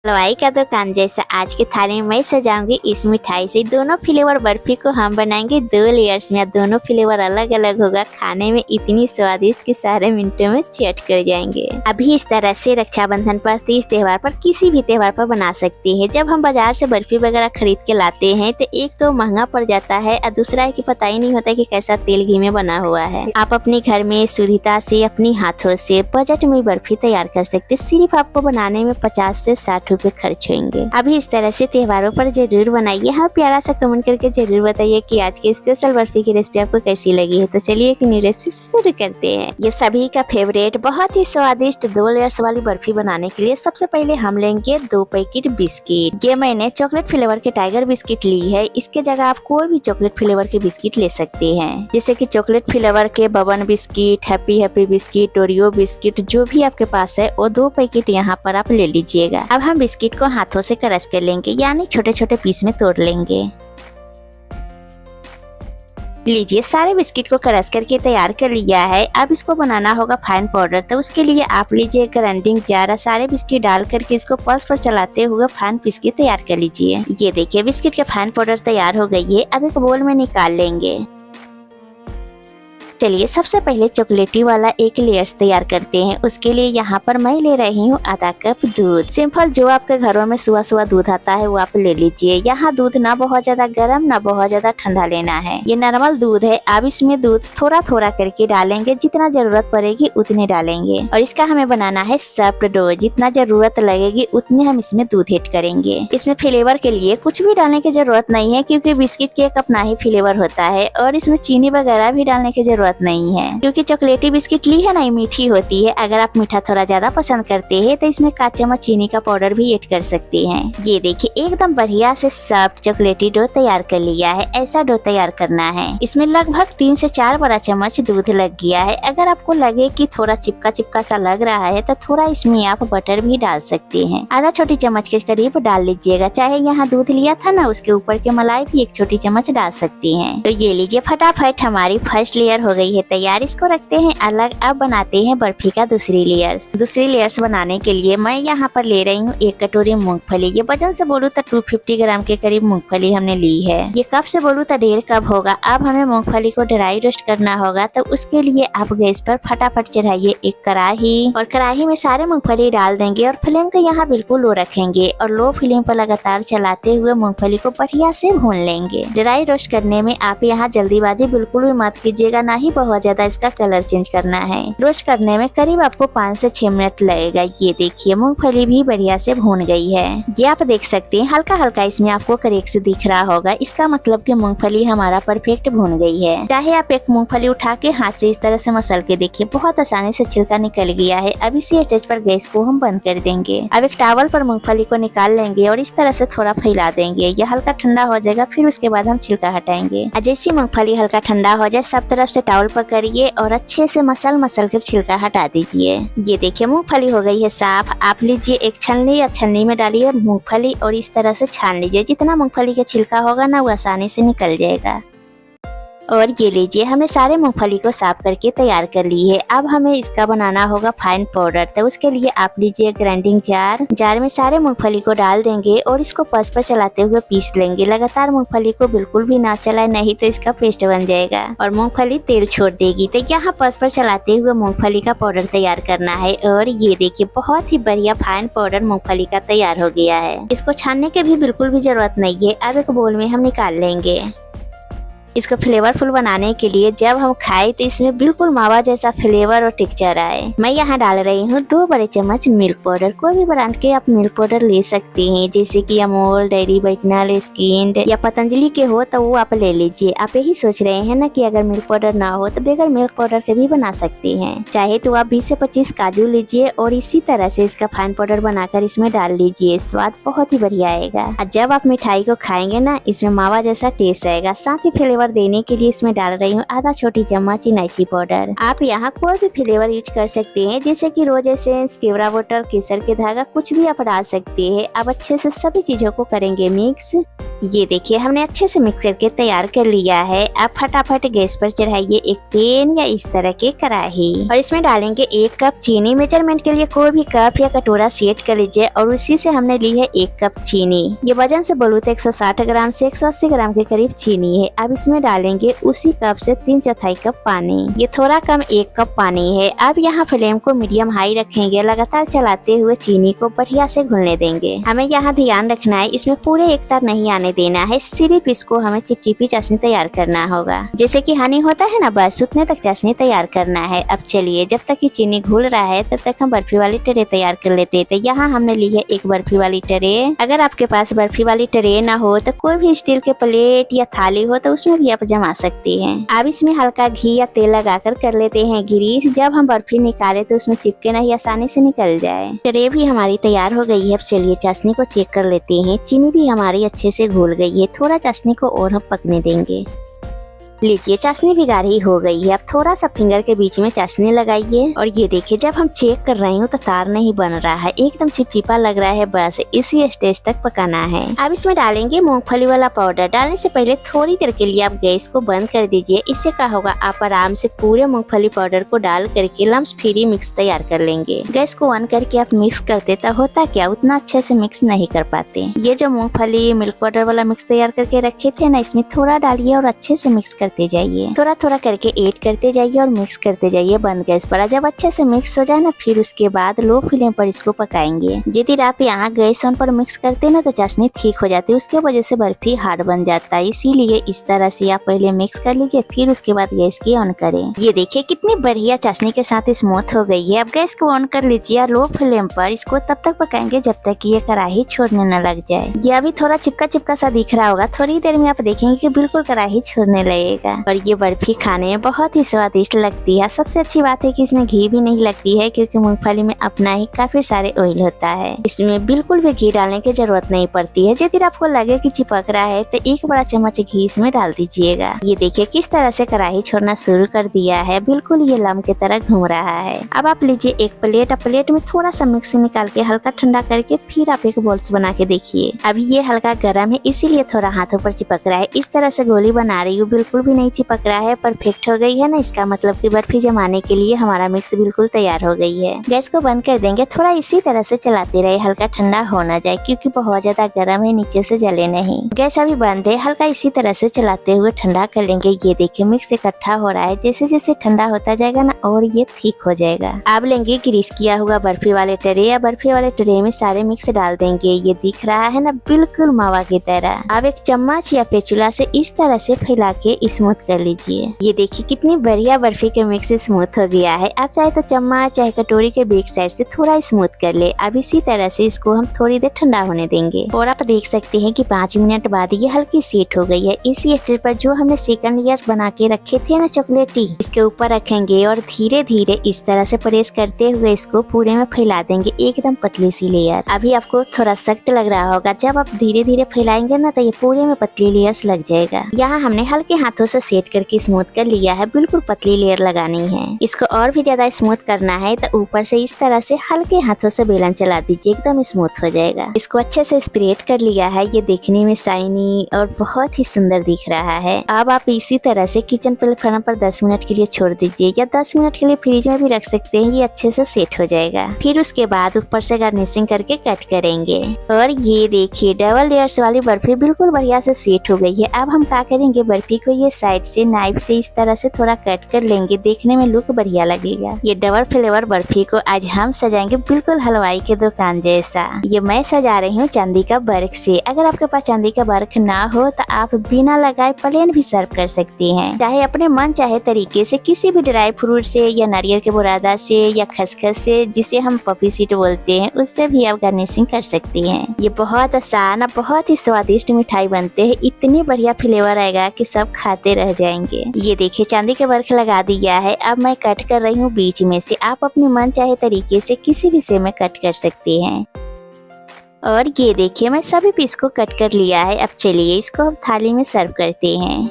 हलवाई का दुकान जैसा आज की थाली में मैं सजाऊंगी इस मिठाई से। दोनों फ्लेवर बर्फी को हम बनाएंगे 2 लेयर्स में। दोनों फ्लेवर अलग अलग होगा, खाने में इतनी स्वादिष्ट कि सारे मिनटों में चट कर जाएंगे। अभी इस तरह से रक्षाबंधन पर, तीज त्योहार पर, किसी भी त्योहार पर बना सकते हैं। जब हम बाजार से बर्फी वगैरह खरीद के लाते हैं तो एक तो महंगा पड़ जाता है और दूसरा है कि पता ही नहीं होता कि कैसा तेल घी में बना हुआ है। आप अपने घर में शुद्धता से अपनी हाथों से बजट में बर्फी तैयार कर सकते। सिर्फ आपको बनाने में 50 से 60 रुपए खर्च होंगे। अभी इस तरह से त्योहारों पर जरूर बनाइए। हाँ, प्यारा सा कमेंट करके जरूर बताइए कि आज की स्पेशल बर्फी की रेसिपी आपको कैसी लगी है। तो चलिए एक न्यू रेसिपी शुरू करते हैं। ये सभी का फेवरेट बहुत ही स्वादिष्ट 2 लेयर्स वाली बर्फी बनाने के लिए सबसे पहले हम लेंगे 2 पैकेट बिस्किट। ये मैंने चॉकलेट फ्लेवर के टाइगर बिस्किट ली है। इसके जगह आप कोई भी चॉकलेट फ्लेवर के बिस्किट ले सकते हैं, जैसे कि चॉकलेट फ्लेवर के Baban biscuit, happy biscuit, Oreo biscuit, जो भी आपके पास है वो 2 पैकेट यहाँ पर आप ले लीजिएगा। अब हम बिस्किट को हाथों से क्रश कर लेंगे, यानी छोटे छोटे पीस में तोड़ लेंगे। लीजिए, सारे बिस्किट को क्रश करके तैयार कर लिया है। अब इसको बनाना होगा फाइन पाउडर। तो उसके लिए आप लीजिए ग्राइंडिंग जार, सारे बिस्किट डाल करके इसको पल्स पर चलाते हुए फाइन पीस के तैयार कर लीजिए। ये देखिए बिस्किट के फाइन पाउडर तैयार हो गई है। अब एक बोल में निकाल लेंगे। चलिए सबसे पहले चॉकलेटी वाला एक लेयर्स तैयार करते हैं। उसके लिए यहाँ पर मैं ले रही हूँ आधा कप दूध। सिंपल जो आपके घरों में सुबह सुबह दूध आता है वो आप ले लीजिए। यहाँ दूध ना बहुत ज्यादा गर्म ना बहुत ज्यादा ठंडा लेना है, ये नॉर्मल दूध है। अब इसमें दूध थोड़ा थोड़ा करके डालेंगे, जितना जरूरत पड़ेगी उतने डालेंगे। और इसका हमें बनाना है सॉफ्ट डो। जितना जरूरत लगेगी उतने हम इसमें दूध ऐड करेंगे। इसमें फ्लेवर के लिए कुछ भी डालने की जरूरत नहीं है, क्योंकि बिस्किट के एक अपना ही फ्लेवर होता है। और इसमें चीनी वगैरह भी डालने की जरूरत नहीं है, क्योंकि चॉकलेटी बिस्किट ली है ना, मीठी होती है। अगर आप मीठा थोड़ा ज्यादा पसंद करते हैं तो इसमें 1 चम्मच चीनी का पाउडर भी ऐड कर सकते हैं। ये देखिए एकदम बढ़िया से सॉफ्ट चॉकलेटी डो तैयार कर लिया है। ऐसा डो तैयार करना है। इसमें लगभग 3 से 4 बड़ा चम्मच दूध लग गया है। अगर आपको लगे कि थोड़ा चिपका चिपका सा लग रहा है तो थोड़ा इसमें आप बटर भी डाल सकते हैं। आधा छोटी चम्मच के करीब डाल लीजिएगा। चाहे यहाँ दूध लिया था ना, उसके ऊपर के मलाई भी 1 छोटी चम्मच डाल सकते हैं। तो ये लीजिए, फटाफट हमारी फर्स्ट लेयर हो गई है तैयार। इसको रखते हैं अलग। अब बनाते हैं बर्फी का दूसरी लेयर्स बनाने के लिए मैं यहाँ पर ले रही हूँ 1 कटोरी मूंगफली। ये वजन से बोलूँ तो 250 ग्राम के करीब मूंगफली हमने ली है। ये कप से बोलूँ तो 1.5 कप होगा। अब हमें मूंगफली को ड्राई रोस्ट करना होगा, तो उसके लिए आप गैस पर फटाफट चढ़ाइए एक कढ़ाई, और कढ़ाई में सारे मूंगफली डाल देंगे और फ्लेम को यहाँ बिल्कुल लो रखेंगे और लो फ्लेम पर लगातार चलाते हुए मूंगफली को बढ़िया से भून लेंगे। ड्राई रोस्ट करने में आप यहाँ जल्दीबाजी बिल्कुल भी मत कीजिएगा, ना ही बहुत ज्यादा इसका कलर चेंज करना है। रोस्ट करने में करीब आपको 5 से 6 मिनट लगेगा। ये देखिए मूंगफली भी बढ़िया से भून गई है। ये आप देख सकते हैं हल्का हल्का इसमें आपको करेक्ट से दिख रहा होगा। इसका मतलब कि मूंगफली हमारा परफेक्ट भून गई है। चाहे आप एक मूंगफली उठा के हाथ से इस तरह से मसल के देखिए, बहुत आसानी से छिलका निकल गया है। अब इसी स्टेज पर गैस को हम बंद कर देंगे। अब एक टॉवल पर मूंगफली को निकाल लेंगे और इस तरह से थोड़ा फैला देंगे। यह हल्का ठंडा हो जाएगा, फिर उसके बाद हम छिलका हटाएंगे। जैसे मूंगफली हल्का ठंडा हो जाए, सब तरफ से टॉवल पकड़िए और अच्छे से मसल कर छिलका हटा दीजिए। ये देखिए मूंगफली हो गई है साफ। आप लीजिए एक छलनी या छलनी में डालिए मूंगफली और इस तरह से छान लीजिए। जितना मूंगफली का छिलका होगा ना, वो आसानी से निकल जाएगा। और ये लीजिए हमने सारे मूंगफली को साफ करके तैयार कर ली है। अब हमें इसका बनाना होगा फाइन पाउडर। तो उसके लिए आप लीजिए ग्राइंडिंग जार में सारे मूंगफली को डाल देंगे और इसको पल्स पर चलाते हुए पीस लेंगे। लगातार मूंगफली को बिल्कुल भी ना चलाए, नहीं तो इसका पेस्ट बन जाएगा और मूंगफली तेल छोड़ देगी। तो यहाँ पल्स पर चलाते हुए मूंगफली का पाउडर तैयार करना है। और ये देखिए बहुत ही बढ़िया फाइन पाउडर मूंगफली का तैयार हो गया है। इसको छानने की भी बिल्कुल भी जरूरत नहीं है। अब एक बोल में हम निकाल लेंगे। इसको फ्लेवरफुल बनाने के लिए जब हम खाए तो इसमें बिल्कुल मावा जैसा फ्लेवर और टेक्सचर आए। मैं यहाँ डाल रही हूँ 2 बड़े चम्मच मिल्क पाउडर। कोई भी ब्रांड के आप मिल्क पाउडर ले सकते हैं, जैसे कि अमूल, डेयरी वेटनल, स्किन या पतंजलि के हो तो वो आप ले लीजिए। आप यही सोच रहे हैं ना कि अगर मिल्क पाउडर ना हो तो बगैर मिल्क पाउडर के भी बना सकते हैं। चाहे तो आप 20 से 25 काजू लीजिए और इसी तरह से इसका फाइन पाउडर बनाकर इसमें डाल लीजिए। स्वाद बहुत ही बढ़िया आएगा। जब आप मिठाई को खाएंगे ना, इसमें मावा जैसा टेस्ट आएगा, साथ ही फ्लेवर फ्लेवर देने के लिए इसमें डाल रही हूँ आधा छोटी चम्मच इलायची पाउडर। आप यहाँ कोई भी फ्लेवर यूज कर सकते हैं, जैसे कि रोज एसेंस, केवड़ा वाटर, केसर के धागा, कुछ भी आप डाल सकते हैं। अब अच्छे से सभी चीजों को करेंगे मिक्स। ये देखिए हमने अच्छे से मिक्स करके तैयार कर लिया है। अब फटाफट गैस पर चढ़ाइए एक पैन या इस तरह के कढ़ाई और इसमें डालेंगे 1 कप चीनी। मेजरमेंट के लिए कोई भी कप या कटोरा सेट कर लीजिए और उसी से हमने ली है 1 कप चीनी। ये वजन से बोलूँ तो 160 ग्राम से 180 ग्राम के करीब चीनी है। अब इसमें डालेंगे उसी कप से 3/4 कप पानी। ये थोड़ा कम 1 कप पानी है। अब यहाँ फ्लेम को मीडियम हाई रखेंगे, लगातार चलाते हुए चीनी को बढ़िया से घुलने देंगे। हमें यहाँ ध्यान रखना है इसमें पूरे एक तार नहीं आने देना है, सिर्फ इसको हमें चिपचिपी चाशनी तैयार करना होगा। जैसे कि हनी होता है ना, बस उतने तक चाशनी तैयार करना है। अब चलिए जब तक कि चीनी घुल रहा है तब तक हम बर्फी वाली ट्रे तैयार कर लेते हैं। तो यहाँ हमने ली है एक बर्फी वाली ट्रे। अगर आपके पास बर्फी वाली ट्रे ना हो तो कोई भी स्टील के प्लेट या थाली हो तो उसमें भी आप जमा सकते हैं। अब इसमें हल्का घी या तेल लगाकर कर लेते हैं ग्रीस। जब हम बर्फी निकाले तो उसमें चिपके नहीं, आसानी से निकल जाए। ट्रे भी हमारी तैयार हो गई है। अब चलिए चाशनी को चेक कर लेते हैं। चीनी भी हमारी अच्छे से घुल गई है। थोड़ा चाशनी को और हम पकने देंगे। लीजिए चाशनी भी गाढ़ी हो गई है। अब थोड़ा सा फिंगर के बीच में चाशनी लगाइए और ये देखिए जब हम चेक कर रही हूँ तो तार नहीं बन रहा है, एकदम चिपचिपा लग रहा है। बस इसी स्टेज तक पकाना है। अब इसमें डालेंगे मूंगफली वाला पाउडर। डालने से पहले थोड़ी देर के लिए आप गैस को बंद कर दीजिए। इससे क्या होगा, आप आराम से पूरे मूंगफली पाउडर को डाल करके लम्स फ्री मिक्स तैयार कर लेंगे। गैस को ऑन करके आप मिक्स करते तो होता क्या, उतना अच्छे से मिक्स नहीं कर पाते। ये जो मूंगफली मिल्क पाउडर वाला मिक्स तैयार करके रखे थे ना, इसमें थोड़ा डालिए और अच्छे से मिक्स करते जाइए। थोड़ा थोड़ा करके ऐड करते जाइए और मिक्स करते जाइए बंद गैस पर। जब अच्छे से मिक्स हो जाए ना, फिर उसके बाद लो फ्लेम पर इसको पकाएंगे। यदि आप यहाँ गैस ऑन पर मिक्स करते ना तो चाशनी ठीक हो जाती है, उसके वजह से बर्फी हार्ड बन जाता है। इसीलिए इस तरह से आप पहले मिक्स कर लीजिए, फिर उसके बाद गैस की ऑन करें। ये देखिए कितनी बढ़िया चाशनी के साथ स्मूथ हो गई है। अब गैस को ऑन कर लीजिए लो फ्लेम पर। इसको तब तक पकाएंगे जब तक कि ये कढ़ाई छोड़ने न लग जाए। ये अभी थोड़ा चिपका चिपका सा दिख रहा होगा, थोड़ी देर में आप देखेंगे कि बिल्कुल कढ़ाई छोड़ने लगेगा। और ये बर्फी खाने में बहुत ही स्वादिष्ट लगती है। सबसे अच्छी बात है कि इसमें घी भी नहीं लगती है, क्योंकि मूंगफली में अपना ही काफी सारे ऑयल होता है। इसमें बिल्कुल भी घी डालने की जरूरत नहीं पड़ती है। यदि आपको लगे कि चिपक रहा है तो 1 बड़ा चम्मच घी इसमें डाल दीजिएगा। ये देखिए किस तरह से कढ़ाई छोड़ना शुरू कर दिया है, बिल्कुल ये लम की तरह घूम रहा है। अब आप लीजिए एक प्लेट। प्लेट में थोड़ा सा मिक्स निकाल के हल्का ठंडा करके फिर आप एक बॉल्स बना के देखिए। अभी ये हल्का गर्म है, इसीलिए थोड़ा हाथों पर चिपक रहा है। इस तरह से गोली बना रही हूँ, बिल्कुल भी नहीं चिपक रहा है, परफेक्ट हो गई है ना। इसका मतलब कि बर्फी जमाने के लिए हमारा मिक्स बिल्कुल तैयार हो गई है। गैस को बंद कर देंगे, थोड़ा इसी तरह से चलाते रहे, हल्का ठंडा हो ना जाए, क्योंकि बहुत ज्यादा गर्म है, नीचे से जले नहीं। गैस अभी बंद है, हल्का इसी तरह से चलाते हुए ठंडा कर लेंगे। ये देखिए मिक्स इकट्ठा हो रहा है, जैसे जैसे ठंडा होता जाएगा ना और ये ठीक हो जाएगा। अब लेंगे ग्रीस किया हुआ बर्फी वाले ट्रे या बर्फी वाले ट्रे में सारे मिक्स डाल देंगे। ये दिख रहा है ना, बिल्कुल मावा की तरह। अब एक चम्मच या पेचुला से इस तरह से फैला के स्मूथ कर लीजिए। ये देखिए कितनी बढ़िया बर्फी के मिक्स स्मूथ हो गया है। आप चाहे तो चम्मच चाहे कटोरी के बैक साइड से थोड़ा स्मूथ कर ले। अब इसी तरह से इसको हम थोड़ी देर ठंडा होने देंगे और आप देख सकते हैं कि 5 मिनट बाद ये हल्की सेट हो गई है। इसी स्टेज पर जो हमने सेकंड लेयर बना के रखे थे ना चॉकलेटी, इसके ऊपर रखेंगे और धीरे धीरे इस तरह से प्रेस करते हुए इसको पूरे में फैला देंगे, एकदम पतली सी लेयर। अभी आपको थोड़ा सख्त लग रहा होगा, जब आप धीरे धीरे फैलाएंगे ना तो ये पूरे में पतली लेयर्स लग जाएगा। यहाँ हमने हल्के हाथों से सेट करके स्मूथ कर लिया है, बिल्कुल पतली लेयर लगानी है। इसको और भी ज्यादा स्मूथ करना है तो ऊपर से इस तरह से हल्के हाथों से बेलन चला दीजिए, एकदम स्मूथ हो जाएगा। इसको अच्छे से स्प्रेड कर लिया है। ये देखने में शाइनी और बहुत ही सुंदर दिख रहा है। अब आप इसी तरह से किचन प्लेटफॉर्म पर 10 मिनट के लिए छोड़ दीजिए या 10 मिनट के लिए फ्रिज में भी रख सकते हैं, ये अच्छे से सेट हो जाएगा। फिर उसके बाद ऊपर से गार्निशिंग करके कट करेंगे। और ये देखिए डबल लेयर्स वाली बर्फी बिल्कुल बढ़िया से सेट हो गई है। अब हम क्या करेंगे, बर्फी को ये साइड से नाइफ से इस तरह से थोड़ा कट कर लेंगे, देखने में लुक बढ़िया लगेगा। ये डबल फ्लेवर बर्फी को आज हम सजाएंगे बिल्कुल हलवाई के दुकान जैसा। ये मैं सजा रही हूँ चांदी का वर्क से। अगर आपके पास चांदी का वर्क ना हो तो आप बिना लगाए प्लेन भी सर्व कर सकते हैं, चाहे अपने मन चाहे तरीके से, किसी भी ड्राई फ्रूट से या नारियल के बुरादा से या खसखस से, जिसे हम पपी सीड बोलते हैं, उससे भी आप गार्निशिंग कर सकते हैं। ये बहुत आसान और बहुत ही स्वादिष्ट मिठाई बनते हैं। इतनी बढ़िया फ्लेवर आएगा कि सब खाते रह जाएंगे। ये देखिए चांदी के वर्क लगा दिया है। अब मैं कट कर रही हूँ बीच में से। आप अपने मन चाहे तरीके से किसी भी से में कट कर सकते हैं। और ये देखिए मैं सभी पीस को कट कर लिया है। अब चलिए इसको हम थाली में सर्व करते हैं।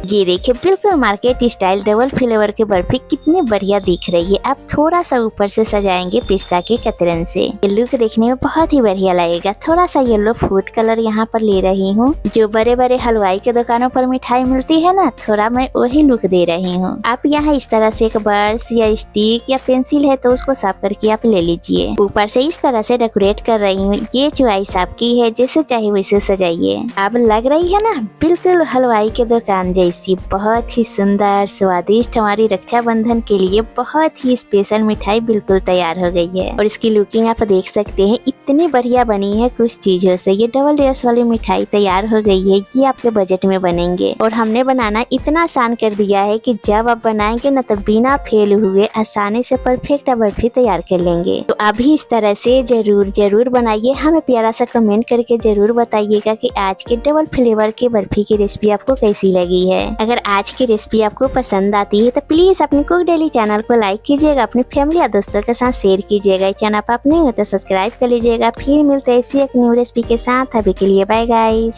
ये देखिए बिल्कुल मार्केट स्टाइल डबल फ्लेवर की बर्फी कितनी बढ़िया दिख रही है। आप थोड़ा सा ऊपर से सजाएंगे पिस्ता के कतरन से, ये लुक देखने में बहुत ही बढ़िया लगेगा। थोड़ा सा येलो फूड कलर यहाँ पर ले रही हूँ। जो बड़े बड़े हलवाई के दुकानों पर मिठाई मिलती है ना, थोड़ा मैं वही लुक दे रही हूँ। आप यहाँ इस तरह से एक ब्रश या स्टिक या पेंसिल है तो उसको साफ करके आप ले लीजिए। ऊपर से इस तरह से डेकोरेट कर रही हूँ। ये चॉइस आपकी है, जैसे चाहे वैसे सजाइए। अब लग रही है ना बिल्कुल हलवाई के दुकान जैसी। बहुत ही सुंदर स्वादिष्ट हमारी रक्षाबंधन के लिए बहुत ही स्पेशल मिठाई बिल्कुल तैयार हो गई है। और इसकी लुकिंग आप देख सकते हैं, इतनी बढ़िया बनी है कुछ चीजों से। ये डबल लेयर्स वाली मिठाई तैयार हो गई है। ये आपके बजट में बनेंगे और हमने बनाना इतना आसान कर दिया है कि जब आप बनाएंगे ना तो बिना फेल हुए आसानी से परफेक्ट बर्फी तैयार कर लेंगे। तो अभी इस तरह से जरूर बनाइए। हमें प्यारा सा कमेंट करके जरूर बताइएगा कि आज के डबल फ्लेवर की बर्फी की रेसिपी आपको कैसी लगी है। अगर आज की रेसिपी आपको पसंद आती है तो प्लीज अपने कुक डेली चैनल को लाइक कीजिएगा, अपनी फैमिली या दोस्तों के साथ शेयर कीजिएगा। चैनल पर आप नहीं हो तो सब्सक्राइब कर लीजिएगा। फिर मिलते हैं ऐसी एक न्यू रेसिपी के साथ। अभी के लिए बाय गाइस।